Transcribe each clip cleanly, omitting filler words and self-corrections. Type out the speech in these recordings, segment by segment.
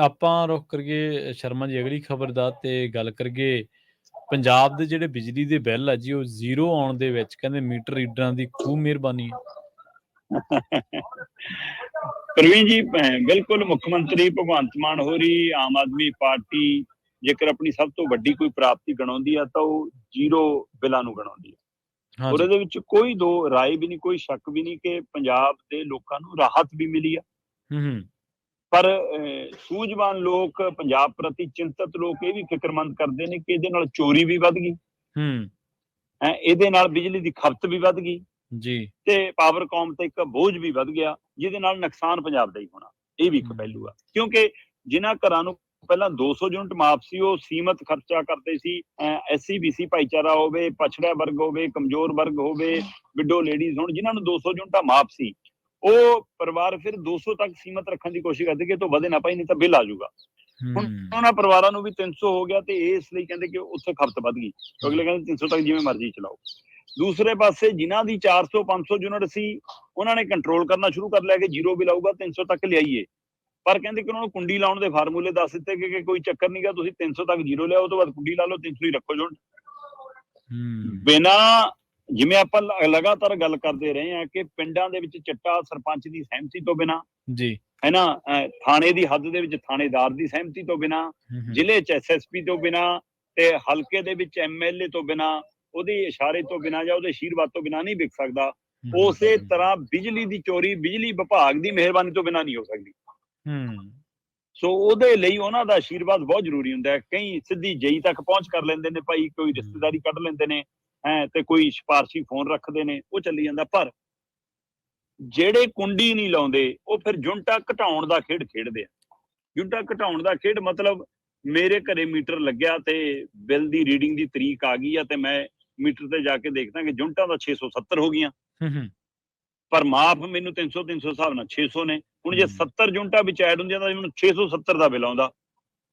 ਆਪਾਂ ਰੁੱਖ ਕਰੀਏ ਸ਼ਰਮਾ ਜੀ ਅਗਲੀ ਖਬਰ ਦਾ ਤੇ ਗੱਲ ਕਰੀਏ ਪੰਜਾਬ ਦੇ ਜਿਹੜੇ ਬਿਜਲੀ ਦੇ ਬਿੱਲ ਆ ਜੀ ਉਹ ਜ਼ੀਰੋ ਆਉਣ ਦੇ ਵਿੱਚ ਕਹਿੰਦੇ ਮੀਟਰ ਰੀਡਰਾਂ ਦੀ ਖੂਬ ਮਿਹਰਬਾਨੀ ਹੈ। ਪ੍ਰਵੀਨ ਜੀ, ਬਿਲਕੁਲ ਮੁੱਖ ਮੰਤਰੀ ਭਗਵੰਤ ਮਾਨ ਹੋਰੀ ਆਮ ਆਦਮੀ ਪਾਰਟੀ ਜੇਕਰ ਆਪਣੀ ਸਭ ਤੋਂ ਵੱਡੀ ਕੋਈ ਪ੍ਰਾਪਤੀ ਗਣਾਉਂਦੀ ਆ ਤਾਂ ਉਹ ਜ਼ੀਰੋ ਬਿੱਲਾਂ ਨੂੰ ਗਣਾਉਂਦੀ ਆ। ਔਰ ਹਾਂਜੀ। ਇਹਦੇ ਵਿੱਚ ਕੋਈ ਦੋ ਰਾਏ ਵੀ ਨਹੀਂ, ਕੋਈ ਸ਼ੱਕ ਵੀ ਨਹੀਂ ਕਿ ਪੰਜਾਬ ਦੇ ਲੋਕਾਂ ਨੂੰ ਰਾਹਤ ਵੀ ਮਿਲੀ ਆ। ਹੂੰ। ਪਰ ਸੂਝਵਾਨ ਲੋਕ, ਪੰਜਾਬ ਪ੍ਰਤੀ ਚਿੰਤਤ ਲੋਕ ਇਹ ਵੀ ਫਿਕਰਮੰਦ ਕਰਦੇ ਨੇ ਕਿ ਇਹਦੇ ਨਾਲ ਚੋਰੀ ਵੀ ਵੱਧ ਗਈ, ਹੂੰ। ਇਹਦੇ ਨਾਲ ਬਿਜਲੀ ਦੀ ਖਪਤ ਵੀ ਵੱਧ ਗਈ ਜੀ। ਤੇ ਪਾਵਰਕੌਮ ਤੇ ਇੱਕ ਬੋਝ ਵੀ ਵੱਧ ਗਿਆ, ਜਿਹਦੇ ਨਾਲ ਨੁਕਸਾਨ ਪੰਜਾਬ ਦਾ ਹੀ ਹੋਣਾ। ਇਹ ਵੀ ਇੱਕ ਪਹਿਲੂ ਆ, ਕਿਉਂਕਿ ਜਿਨ੍ਹਾਂ ਘਰਾਂ ਨੂੰ ਪਹਿਲਾਂ 200 ਯੂਨਿਟ ਮਾਫ ਸੀ ਉਹ ਸੀਮਤ ਖਰਚਾ ਕਰਦੇ ਸੀ। SC BC ਭਾਈਚਾਰਾ ਹੋਵੇ, ਪਛੜਿਆ ਵਰਗ ਹੋਵੇ, ਕਮਜ਼ੋਰ ਵਰਗ ਹੋਵੇ, ਵਿਡੋ ਲੇਡੀਜ਼ ਹੋਣ, ਜਿਨ੍ਹਾਂ ਨੂੰ 200 ਯੂਨਿਟਾਂ ਮਾਫ ਸੀ, ਉਹ ਪਰਿਵਾਰ ਫਿਰ 200 ਤੱਕ ਸੀਮਤ ਰੱਖਣ ਦੀ ਕੋਸ਼ਿਸ਼ ਕਰਦੇ ਕਿ ਇਹ ਤੋਂ ਵਧੇ ਨਾ ਪਾਈ, ਨਹੀਂ ਤਾਂ ਬਿੱਲ ਆ ਜਾਊਗਾ। ਹੁਣ ਉਹਨਾਂ ਪਰਿਵਾਰਾਂ ਨੂੰ ਵੀ 300 ਹੋ ਗਿਆ ਤੇ ਇਸ ਲਈ ਕਹਿੰਦੇ ਕਿ ਉੱਥੇ ਖਪਤ ਵੱਧ ਗਈ, ਅਗਲੇ ਕਹਿੰਦੇ 300 ਤੱਕ ਜਿਵੇਂ ਮਰਜ਼ੀ ਚਲਾਓ। ਦੂਸਰੇ ਪਾਸੇ ਜਿਨ੍ਹਾਂ ਦੀ 400 500 ਯੂਨਿਟ ਸੀ ਉਹਨਾਂ ਨੇ ਕੰਟਰੋਲ ਕਰਨਾ ਸ਼ੁਰੂ ਕਰ ਲਿਆ ਕਿ ਜ਼ੀਰੋ ਬਿੱਲ ਆਊਗਾ, 300 ਤੱਕ ਲਿਆਈਏ। ਪਰ ਕਹਿੰਦੇ ਕਿ ਉਹਨਾਂ ਨੂੰ ਕੁੰਡੀ ਲਾਉਣ ਦੇ ਫਾਰਮੂਲੇ ਦੱਸ ਦਿੱਤੇ ਕਿ ਕੋਈ ਚੱਕਰ ਨਹੀਂ ਗਾ, ਤੁਸੀਂ 300 ਤੱਕ ਜ਼ੀਰੋ ਲਿਆਓ, ਉਹ ਤੋਂ ਬਾਅਦ ਕੁੰਡੀ ਲਾ ਲਓ, 300 ਹੀ ਰੱਖੋ ਯੂਨਿਟ। ਬਿਨਾਂ, ਜਿਵੇਂ ਆਪਾਂ ਲਗਾਤਾਰ ਗੱਲ ਕਰਦੇ ਰਹੇ ਹਾਂ ਕਿ ਪਿੰਡਾਂ ਦੇ ਵਿੱਚ ਚਿੱਟਾ ਸਰਪੰਚ ਦੀ ਸਹਿਮਤੀ ਤੋਂ ਬਿਨਾਂ ਜੀ ਹੈ ਨਾ, ਥਾਣੇ ਦੀ ਹੱਦ ਦੇ ਵਿੱਚ ਥਾਣੇਦਾਰ ਦੀ ਸਹਿਮਤੀ ਤੋਂ ਬਿਨਾਂ, ਜ਼ਿਲ੍ਹੇ 'ਚ SSP ਤੋਂ ਬਿਨਾਂ ਤੇ ਹਲਕੇ ਦੇ ਵਿੱਚ MLA ਤੋਂ ਬਿਨਾਂ, ਉਹਦੇ ਇਸ਼ਾਰੇ ਤੋਂ ਬਿਨਾਂ ਜਾਂ ਉਹਦੇ ਆਸ਼ੀਰਵਾਦ ਤੋਂ ਬਿਨਾਂ ਨਹੀਂ ਵਿਕ ਸਕਦਾ। ਉਸੇ ਤਰ੍ਹਾਂ ਬਿਜਲੀ ਦੀ ਚੋਰੀ ਬਿਜਲੀ ਵਿਭਾਗ ਦੀ ਮਿਹਰਬਾਨੀ ਤੋਂ ਬਿਨਾਂ ਨਹੀਂ ਹੋ ਸਕਦੀ। ਸੋ ਉਹਦੇ ਲਈ ਉਹਨਾਂ ਦਾ ਆਸ਼ੀਰਵਾਦ ਬਹੁਤ ਜ਼ਰੂਰੀ ਹੁੰਦਾ ਹੈ। ਕਈ ਸਿੱਧੀ ਜਈ ਤੱਕ ਪਹੁੰਚ ਕਰ ਲੈਂਦੇ ਨੇ ਭਾਈ, ਕੋਈ ਰਿਸ਼ਤੇਦਾਰੀ ਕੱਢ ਲੈਂਦੇ ਨੇ ਤੇ ਕੋਈ ਸਿਫਾਰਸ਼ੀ ਫੋਨ ਰੱਖਦੇ ਨੇ, ਉਹ ਚੱਲੀ ਜਾਂਦਾ। ਪਰ ਜਿਹੜੇ ਕੁੰਡੀ ਨਹੀਂ ਲਾਉਂਦੇ ਉਹ ਫਿਰ ਯੂਨਿਟਾਂ ਘਟਾਉਣ ਦਾ ਖੇਡ ਖੇਡਦੇ ਆ। ਯੂਨਿਟਾਂ ਘਟਾਉਣ ਦਾ ਖੇਡ ਮਤਲਬ ਮੇਰੇ ਘਰੇ ਮੀਟਰ ਲੱਗਿਆ ਤੇ ਬਿੱਲ ਦੀ ਰੀਡਿੰਗ ਦੀ ਤਰੀਕ ਆ ਗਈ ਆ ਤੇ ਮੈਂ ਮੀਟਰ ਤੇ ਜਾ ਕੇ ਦੇਖਦਾ ਕਿ ਯੂਨਿਟਾਂ ਦਾ 670 ਹੋ ਗਈਆਂ, ਪਰ ਮਾਫ ਮੈਨੂੰ 300 ਹਿਸਾਬ ਨਾਲ 600 ਨੇ। ਹੁਣ ਜੇ 70 ਯੂਨਿਟਾਂ ਵਿੱਚ ਐਡ ਹੁੰਦੀਆਂ ਤਾਂ ਮੈਨੂੰ 670 ਦਾ ਬਿੱਲ ਆਉਂਦਾ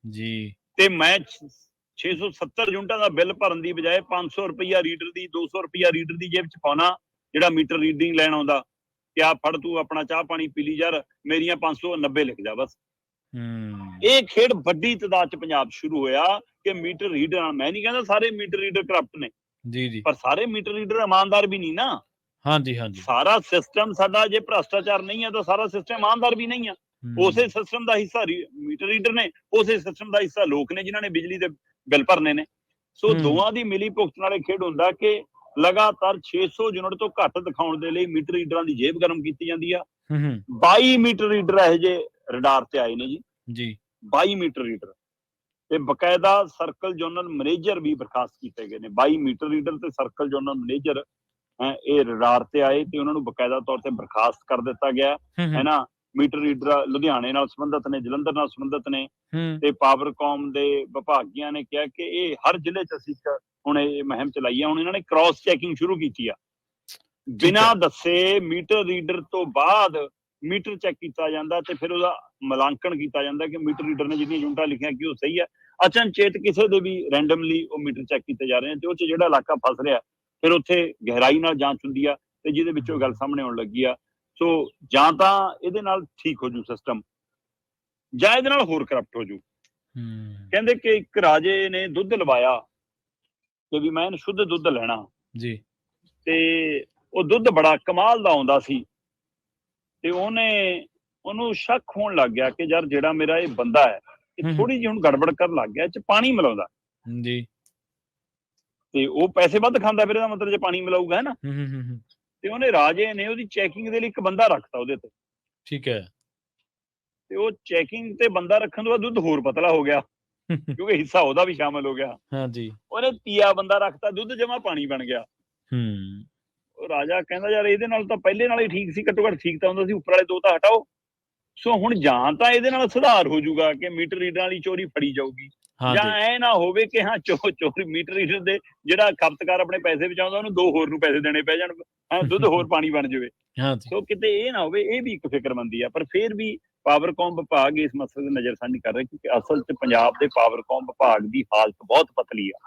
ਜੀ, ਤੇ ਮੈਂ 670 ਯੂਨਿਟਾਂ ਦਾ ਬਿੱਲ ਭਰਨ ਦੀ ਬਜਾਏ 500 ਰੁਪਇਆ ਰੀਡਰ ਦੀ, 200 ਰੁਪਇਆ ਰੀਡਰ ਦੀ ਜੇਬ 'ਚ ਪਾਉਣਾ, ਜਿਹੜਾ ਮੀਟਰ ਰੀਡਿੰਗ ਲੈਣ ਆਉਂਦਾ ਕਿ ਆ ਫੜ ਤੂੰ ਆਪਣਾ ਚਾਹ ਪਾਣੀ ਪੀ ਲਈ ਯਾਰ, ਮੇਰੀਆਂ 590 ਲਿਖ ਜਾ ਬਸ। ਇਹ ਖੇਡ ਵੱਡੀ ਤਾਦਾਦ 'ਚ ਪੰਜਾਬ ਸ਼ੁਰੂ ਹੋਇਆ ਕਿ ਮੀਟਰ ਰੀਡਰ, ਮੈਂ ਨਹੀਂ ਕਹਿੰਦਾ ਸਾਰੇ ਮੀਟਰ ਰੀਡਰ ਕਰਪਟ ਨੇ ਜੀ, ਪਰ ਸਾਰੇ ਮੀਟਰ ਰੀਡਰ ਇਮਾਨਦਾਰ ਵੀ ਨਹੀਂ ਨਾ। ਹਾਂਜੀ। ਸਾਰਾ ਸਿਸਟਮ ਸਾਡਾ ਜੇ ਭ੍ਰਸ਼ਟਾਚਾਰ ਨਹੀਂ ਹੈ ਤਾਂ ਸਾਰਾ ਸਿਸਟਮ ਇਮਾਨਦਾਰ ਵੀ ਨਹੀਂ ਆ। ਉਸੇ ਸਿਸਟਮ ਦਾ ਹਿੱਸਾ ਮੀਟਰ ਰੀਡਰ ਨੇ, ਉਸੇ ਸਿਸਟਮ ਦਾ ਹਿੱਸਾ ਲੋਕ ਨੇ ਜਿਨ੍ਹਾਂ ਨੇ ਬਿਜਲੀ ਦੇ ਬਿੱਲ ਭਰਨੇ ਨੇ। ਸੋ ਦੋਵਾਂ ਦੀ ਮਿਲੀ ਭੁਗਤ ਨਾਲ ਇਹ ਖੇਡ ਹੁੰਦਾ ਕਿ ਲਗਾਤਾਰ 600 ਯੂਨਿਟ ਤੋਂ ਘੱਟ ਦਿਖਾਉਣ ਦੇ ਲਈ ਮੀਟਰ ਰੀਡਰਾਂ ਦੀ ਜੇਬ ਗਰਮ ਕੀਤੀ ਜਾਂਦੀ ਆ। 22 ਮੀਟਰ ਰੀਡਰ ਇਹੋ ਜਿਹੇ ਰਡਾਰ ਤੇ ਆਏ ਨੇ ਜੀ 22 ਮੀਟਰ ਰੀਡਰ, ਤੇ ਬਕਾਇਦਾ ਸਰਕਲ ਜਨਰਲ ਮੈਨੇਜਰ ਵੀ ਬਰਖਾਸਤ ਕੀਤੇ ਗਏ ਨੇ। 22 ਮੀਟਰ ਰੀਡਰ ਤੇ ਸਰਕਲ ਜਨਰਲ ਮੈਨੇਜਰ ਇਹ ਰਡਾਰ ਤੇ ਆਏ ਤੇ ਉਹਨਾਂ ਨੂੰ ਬਕਾਇਦਾ ਤੌਰ ਤੇ ਬਰਖਾਸਤ ਕਰ ਦਿੱਤਾ ਗਿਆ ਹੈ ਨਾ। ਮੀਟਰ ਰੀਡਰ ਲੁਧਿਆਣੇ ਨਾਲ ਸੰਬੰਧਿਤ ਨੇ, ਜਲੰਧਰ ਨਾਲ ਸੰਬੰਧਿਤ ਨੇ, ਤੇ ਪਾਵਰਕੌਮ ਦੇ ਵਿਭਾਗੀਆਂ ਨੇ ਕਿਹਾ ਕਿ ਇਹ ਹਰ ਜ਼ਿਲ੍ਹੇ 'ਚ ਅਸੀਂ ਹੁਣ ਇਹ ਮੁਹਿੰਮ ਚਲਾਈ ਆ। ਹੁਣ ਇਹਨਾਂ ਨੇ ਕ੍ਰਾਸ ਚੈਕਿੰਗ ਸ਼ੁਰੂ ਕੀਤੀ ਆ, ਬਿਨਾਂ ਦੱਸੇ ਮੀਟਰ ਰੀਡਰ ਤੋਂ ਬਾਅਦ ਮੀਟਰ ਚੈੱਕ ਕੀਤਾ ਜਾਂਦਾ ਤੇ ਫਿਰ ਉਹਦਾ ਮੁਲਾਂਕਣ ਕੀਤਾ ਜਾਂਦਾ ਕਿ ਮੀਟਰ ਰੀਡਰ ਨੇ ਜਿਹੜੀਆਂ ਯੂਨਿਟਾਂ ਲਿਖੀਆਂ ਕਿ ਉਹ ਸਹੀ ਹੈ। ਅਚਨਚੇਤ ਕਿਸੇ ਦੇ ਵੀ ਰੈਂਡਮਲੀ ਉਹ ਮੀਟਰ ਚੈੱਕ ਕੀਤੇ ਜਾ ਰਹੇ ਨੇ ਤੇ ਉਹ 'ਚ ਜਿਹੜਾ ਇਲਾਕਾ ਫਸ ਰਿਹਾ ਫਿਰ ਉੱਥੇ ਗਹਿਰਾਈ ਨਾਲ ਜਾਂਚ ਹੁੰਦੀ ਆ ਤੇ ਜਿਹਦੇ ਵਿੱਚ ਉਹ ਗੱਲ ਸਾਹਮਣੇ ਆਉਣ ਲੱਗੀ ਆ। ਸੋ ਜਾਂ ਤਾਂ ਇਹਦੇ ਨਾਲ ਠੀਕ ਹੋ ਜੂ ਸਿਸਟਮ, ਜਾਂ ਇਹਦੇ ਨਾਲ ਹੋਰ ਕਰਪਟ ਹੋ ਜੂ। ਕਹਿੰਦੇ ਕਿ ਇੱਕ ਰਾਜੇ ਨੇ ਦੁੱਧ ਲਵਾਇਆ ਕਿ ਵੀ ਮੈਂ ਸ਼ੁੱਧ ਦੁੱਧ ਲੈਣਾ ਜੀ, ਤੇ ਉਹ ਦੁੱਧ ਬੜਾ ਕਮਾਲ ਦਾ ਆਉਂਦਾ ਸੀ ਤੇ ਉਹਨੂੰ ਸ਼ੱਕ ਹੋਣ ਲੱਗ ਗਿਆ ਕਿ ਯਾਰ ਜਿਹੜਾ ਮੇਰਾ ਇਹ ਬੰਦਾ ਹੈ ਇਹ ਥੋੜੀ ਜਿਹੀ ਹੁਣ ਗੜਬੜ ਕਰਨ ਲੱਗ ਗਿਆ, ਇਹ 'ਚ ਪਾਣੀ ਮਿਲਾਉਂਦਾ ਜੀ, ਤੇ ਉਹ ਪੈਸੇ ਵੱਧ ਖਾਂਦਾ, ਫਿਰ ਇਹਦਾ ਮਤਲਬ ਜੇ ਪਾਣੀ ਮਿਲਾਊਗਾ ਹੈ ਨਾ। ਤੇ ਉਹਨੇ ਰਾਜੇ ਨੇ ਉਹਦੀ ਚੈਕਿੰਗ ਦੇ ਲਈ ਇੱਕ ਬੰਦਾ ਰੱਖਤਾ ਉਹਦੇ ਤੇ, ਠੀਕ ਹੈ। ਤੇ ਉਹ ਚੈਕਿੰਗ ਤੇ ਬੰਦਾ ਰੱਖਣ ਤੋਂ ਬਾਅਦ ਦੁੱਧ ਹੋਰ ਪਤਲਾ ਹੋ ਗਿਆ ਕਿਉਂਕਿ ਹਿੱਸਾ ਉਹਦਾ ਵੀ ਸ਼ਾਮਲ ਹੋ ਗਿਆ। ਹਾਂਜੀ, ਉਹਨੇ ਤੀਆ ਬੰਦਾ ਰੱਖਤਾ, ਦੁੱਧ ਜਮਾ ਪਾਣੀ ਬਣ ਗਿਆ। ਉਹ ਰਾਜਾ ਕਹਿੰਦਾ ਯਾਰ ਇਹਦੇ ਨਾਲ ਤਾਂ ਪਹਿਲੇ ਨਾਲ ਹੀ ਠੀਕ ਸੀ, ਘੱਟੋ ਘੱਟ ਠੀਕ ਤਾਂ ਹੁੰਦਾ ਸੀ, ਉੱਪਰ ਵਾਲੇ ਦੋ ਤਾਂ ਹਟਾਓ। ਸੋ ਹੁਣ ਜਾਂ ਤਾਂ ਇਹਦੇ ਨਾਲ ਸੁਧਾਰ ਹੋ ਜਾਊਗਾ ਕਿ ਮੀਟਰ ਰੀਡਰਾਂ ਵਾਲੀ ਚੋਰੀ ਫੜੀ ਜਾਊਗੀ, ਜਾਂ ਐ ਨਾ ਹੋਵੇ ਕਿ ਹਾਂ ਚੋਰੀ ਮੀਟਰ ਰੀਡਰ ਦੇ ਜਿਹੜਾ ਖਪਤਕਾਰ ਆਪਣੇ ਪੈਸੇ ਬਚਾਉਂਦਾ ਉਹਨੂੰ ਦੋ ਹੋਰ ਨੂੰ ਪੈਸੇ ਦੇਣੇ ਪੈ ਜਾਣ, ਦੁੱਧ ਹੋਰ ਪਾਣੀ ਬਣ ਜਾਵੇ। ਸੋ ਕਿਤੇ ਇਹ ਨਾ ਹੋਵੇ, ਇਹ ਵੀ ਇੱਕ ਫਿਕਰਮੰਦੀ ਆ। ਪਰ ਫਿਰ ਵੀ ਪਾਵਰਕੌਮ ਵਿਭਾਗ ਇਸ ਮਸਲੇ ਦੀ ਨਜ਼ਰਸਾਨੀ ਕਰ ਰਿਹਾ ਕਿਉਂਕਿ ਅਸਲ 'ਚ ਪੰਜਾਬ ਦੇ ਪਾਵਰਕੌਮ ਵਿਭਾਗ ਦੀ ਹਾਲਤ ਬਹੁਤ ਪਤਲੀ ਆ,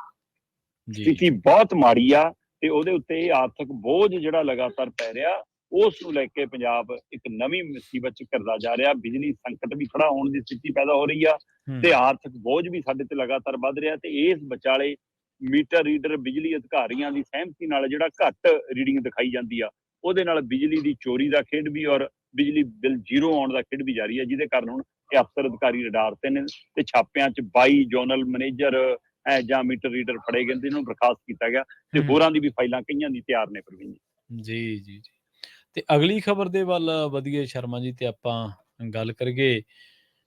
ਸਥਿਤੀ ਬਹੁਤ ਮਾੜੀ ਆ ਤੇ ਉਹਦੇ ਉੱਤੇ ਇਹ ਆਰਥਿਕ ਬੋਝ ਜਿਹੜਾ ਲਗਾਤਾਰ ਪੈ ਰਿਹਾ ਉਸ ਨੂੰ ਲੈ ਕੇ ਪੰਜਾਬ ਇੱਕ ਨਵੀਂ ਮੁਸੀਬਤ ਚ ਘਿਰਦਾ ਜਾ ਰਿਹਾ। ਬਿਜਲੀ ਸੰਕਟ ਵੀ ਖੜਾ ਹੋਣ ਦੀ ਸਥਿਤੀ ਪੈਦਾ ਹੋ ਰਹੀ ਆ ਤੇ ਆਰਥਿਕ ਬੋਝ ਵੀ ਸਾਡੇ ਤੇ ਲਗਾਤਾਰ ਵੱਧ ਰਿਹਾ ਤੇ ਇਸ ਵਿਚਾਲੇ ਮੀਟਰ ਰੀਡਰ ਬਿਜਲੀ ਅਧਿਕਾਰੀਆਂ ਦੀ ਸਹਿਮਤੀ ਨਾਲ ਜਿਹੜਾ ਘੱਟ ਰੀਡਿੰਗ ਦਿਖਾਈ ਜਾਂਦੀ ਆ ਉਹਦੇ ਨਾਲ ਬਿਜਲੀ ਦੀ ਚੋਰੀ ਦਾ ਖੇਡ ਵੀ ਔਰ ਬਿਜਲੀ ਬਿੱਲ ਜ਼ੀਰੋ ਆਉਣ ਦਾ ਖੇਡ ਵੀ ਜਾਰੀ ਹੈ, ਜਿਹਦੇ ਕਾਰਨ ਹੁਣ ਇਹ ਅਫਸਰ ਅਧਿਕਾਰੀ ਰਡਾਰ ਤੇ ਨੇ ਤੇ ਛਾਪਿਆਂ 'ਚ 22 ਜ਼ੋਨਲ ਮੈਨੇਜਰ ਜਾਂ ਮੀਟਰ ਰੀਡਰ ਫੜੇ ਗਏ ਤੇ ਇਹਨੂੰ ਬਰਖਾਸਤ ਕੀਤਾ ਗਿਆ ਤੇ ਹੋਰਾਂ ਦੀ ਵੀ ਫਾਈਲਾਂ ਕਈਆਂ ਦੀ ਤਿਆਰ ਨੇ ਪ੍ਰਵੀਨ ਜੀ। ਜੀ। ਤੇ ਅਗਲੀ ਖਬਰ ਦੇ ਵੱਲ ਵਧੀਏ ਸ਼ਰਮਾ ਜੀ ਤੇ ਆਪਾਂ ਗੱਲ ਕਰੀਏ